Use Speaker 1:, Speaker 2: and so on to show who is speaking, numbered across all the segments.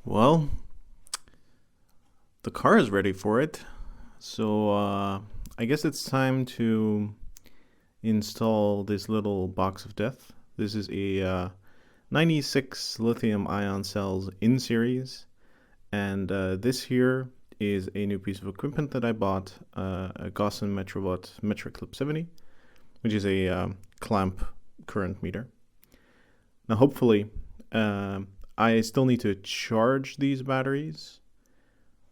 Speaker 1: Well, the car is ready for it. So I guess it's time to install this little box of death. This is a 96 lithium ion cells in series. And this here is a new piece of equipment that I bought, a Gaussian Metrobot Metroclip 70, which is a clamp current meter. Now hopefully I still need to charge these batteries,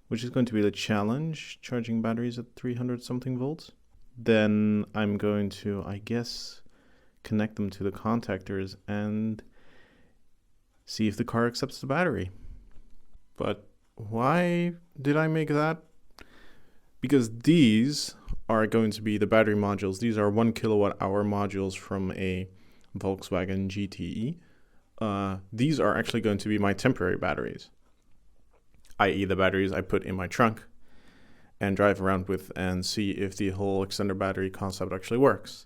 Speaker 1: which is going to be the challenge, charging batteries at 300 something volts. Then I'm going to, I guess, connect them to the contactors and see if the car accepts the battery. But why did I make that? Because these are going to be the battery modules. These are 1 kilowatt hour modules from a Volkswagen GTE. These are actually going to be my temporary batteries, i.e. the batteries I put in my trunk and drive around with and see if the whole extender battery concept actually works.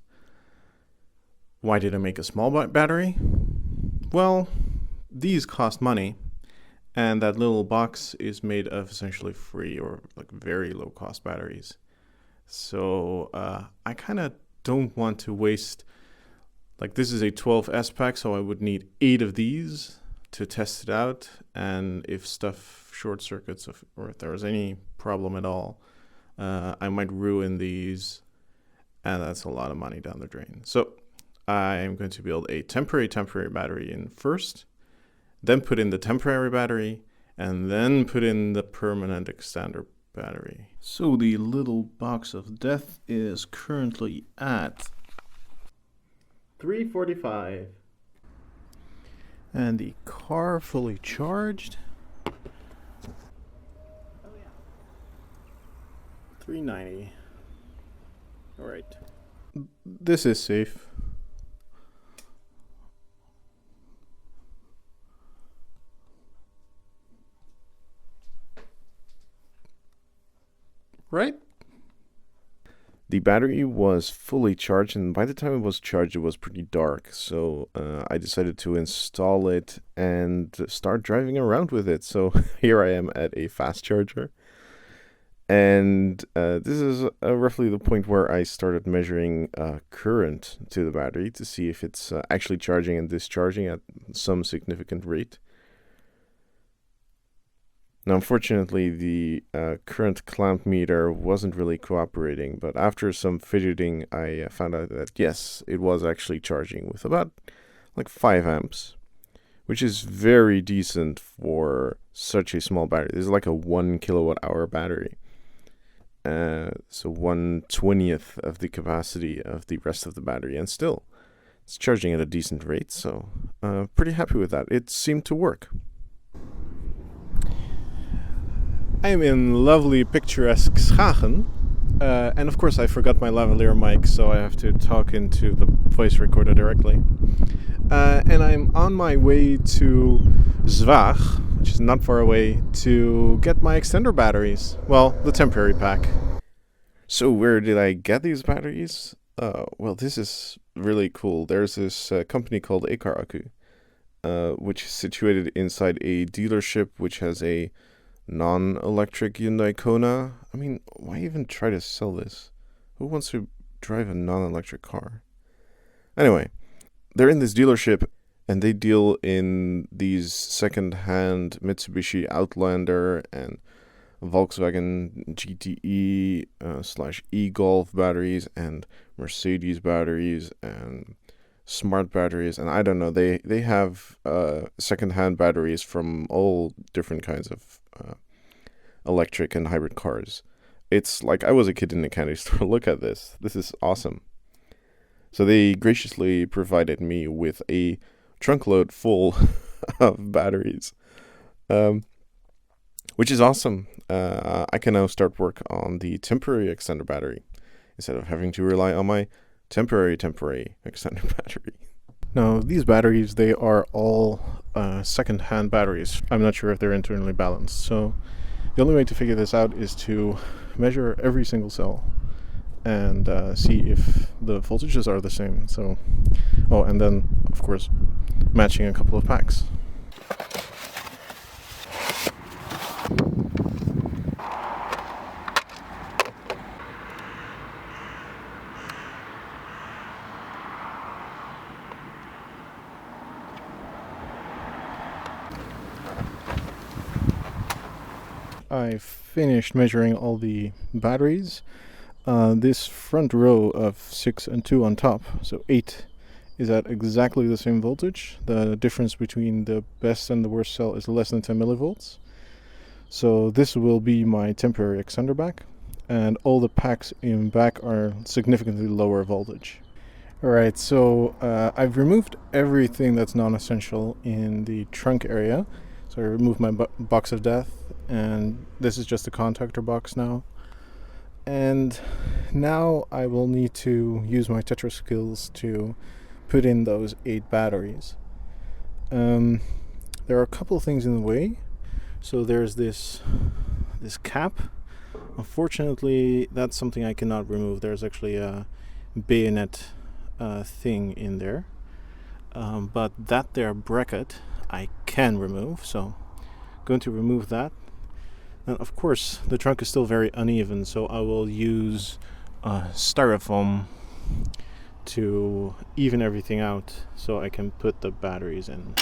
Speaker 1: Why did I make a small battery? Well, these cost money, and that little box is made of essentially free or like very low cost batteries. So I kind of don't want to waste. Like, this is a 12S pack, so I would need 8 of these to test it out. And if stuff short circuits or if there was any problem at all, I might ruin these. And that's a lot of money down the drain. So I am going to build a temporary battery in first, then put in the temporary battery, and then put in the permanent extender battery. So the little box of death is currently at 345. And the car fully charged. 390. All right. This is safe. Right? The battery was fully charged, and by the time it was charged, it was pretty dark. So I decided to install it and start driving around with it. So here I am at a fast charger. And this is roughly the point where I started measuring current to the battery to see if it's actually charging and discharging at some significant rate. Now, unfortunately, the current clamp meter wasn't really cooperating, but after some fidgeting, I found out that yes, it was actually charging with about like 5 amps, which is very decent for such a small battery. This is like a 1 kilowatt hour battery. So 1/20th of the capacity of the rest of the battery, and still, it's charging at a decent rate, so pretty happy with that. It seemed to work. I'm in lovely, picturesque Schagen, and of course I forgot my lavalier mic, so I have to talk into the voice recorder directly. And I'm on my way to Zwaag, which is not far away, to get my extender batteries. Well, the temporary pack. So where did I get these batteries? Well, this is really cool. There's this company called ecarACCU, which is situated inside a dealership which has a non-electric Hyundai Kona. I mean, why even try to sell this? Who wants to drive a non-electric car? Anyway, they're in this dealership and they deal in these second-hand Mitsubishi Outlander and Volkswagen GTE / e-Golf batteries and Mercedes batteries and smart batteries, and I don't know, they have second-hand batteries from all different kinds of electric and hybrid cars. It's like I was a kid in a candy store. Look at this. This is awesome. So they graciously provided me with a trunk load full of batteries, which is awesome. I can now start work on the temporary extender battery instead of having to rely on my temporary extender battery. Now, these batteries, they are all second-hand batteries. I'm not sure if they're internally balanced. So the only way to figure this out is to measure every single cell and see if the voltages are the same. So, and then, of course, matching a couple of packs. I finished measuring all the batteries. This front row of 6 and 2 on top, so 8, is at exactly the same voltage. The difference between the best and the worst cell is less than 10 millivolts. So this will be my temporary extender back, and all the packs in back are significantly lower voltage. Alright, so I've removed everything that's non-essential in the trunk area. So I removed my box of death, and this is just a contactor box now. And now I will need to use my Tetra skills to put in those 8 batteries. There are a couple things in the way. So there's this cap. Unfortunately, that's something I cannot remove. There's actually a bayonet thing in there. But that there bracket I can remove, so I'm going to remove that. And of course, the trunk is still very uneven, so I will use styrofoam to even everything out so I can put the batteries in.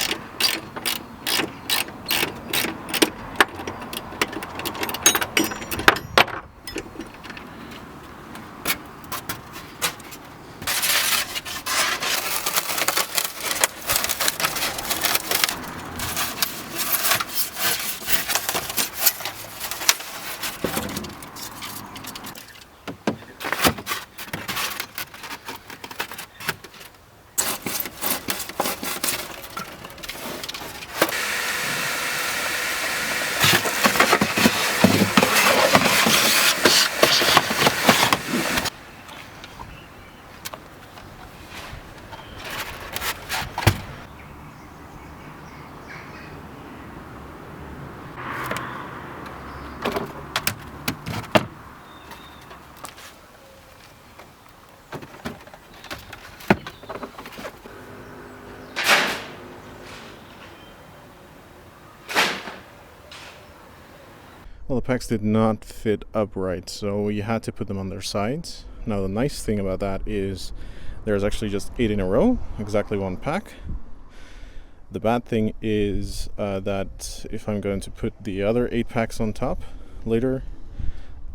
Speaker 1: Well, the packs did not fit upright, so you had to put them on their sides. Now the nice thing about that is there's actually just 8 in a row, exactly 1 pack. The bad thing is that if I'm going to put the other 8 packs on top later,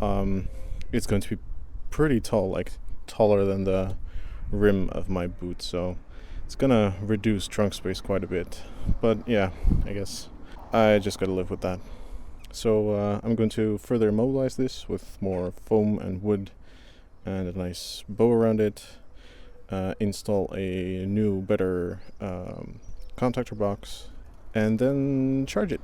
Speaker 1: it's going to be pretty tall, like taller than the rim of my boot, so it's gonna reduce trunk space quite a bit. But yeah, I guess I just gotta live with that. So I'm going to further immobilize this with more foam and wood and a nice bow around it, install a new, better contactor box, and then charge it.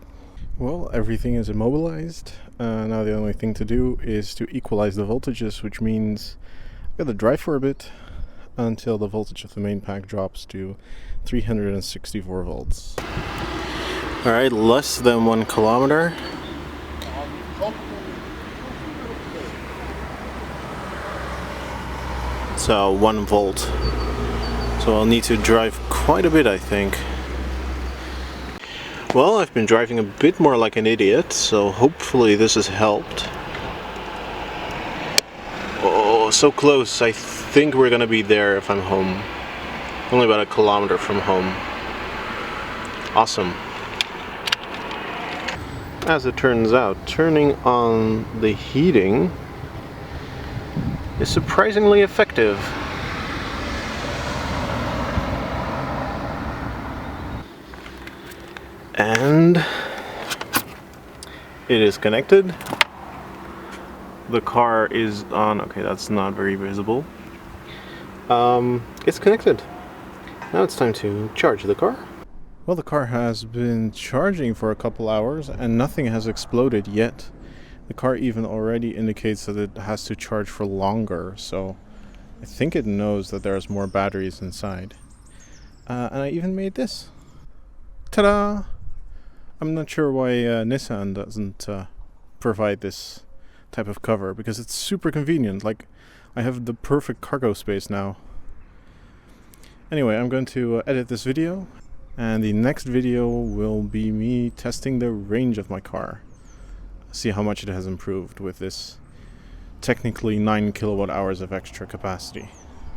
Speaker 1: Well, everything is immobilized. Now the only thing to do is to equalize the voltages, which means I've got to drive for a bit until the voltage of the main pack drops to 364 volts. Alright, less than 1 kilometer. So 1 volt. So I'll need to drive quite a bit, I think. Well, I've been driving a bit more like an idiot, so hopefully this has helped. Oh, so close. I think we're gonna be there if I'm home. Only about 1 kilometer from home. Awesome. As it turns out, turning on the heating is surprisingly effective. And it is connected. The car is on. Okay, that's not very visible. It's connected. Now it's time to charge the car. Well, the car has been charging for a couple hours and nothing has exploded yet. The car even already indicates that it has to charge for longer, so I think it knows that there's more batteries inside. And I even made this. Ta-da! I'm not sure why Nissan doesn't provide this type of cover, because it's super convenient. Like, I have the perfect cargo space now. Anyway, I'm going to edit this video, and the next video will be me testing the range of my car. See how much it has improved with this technically 9 kilowatt hours of extra capacity.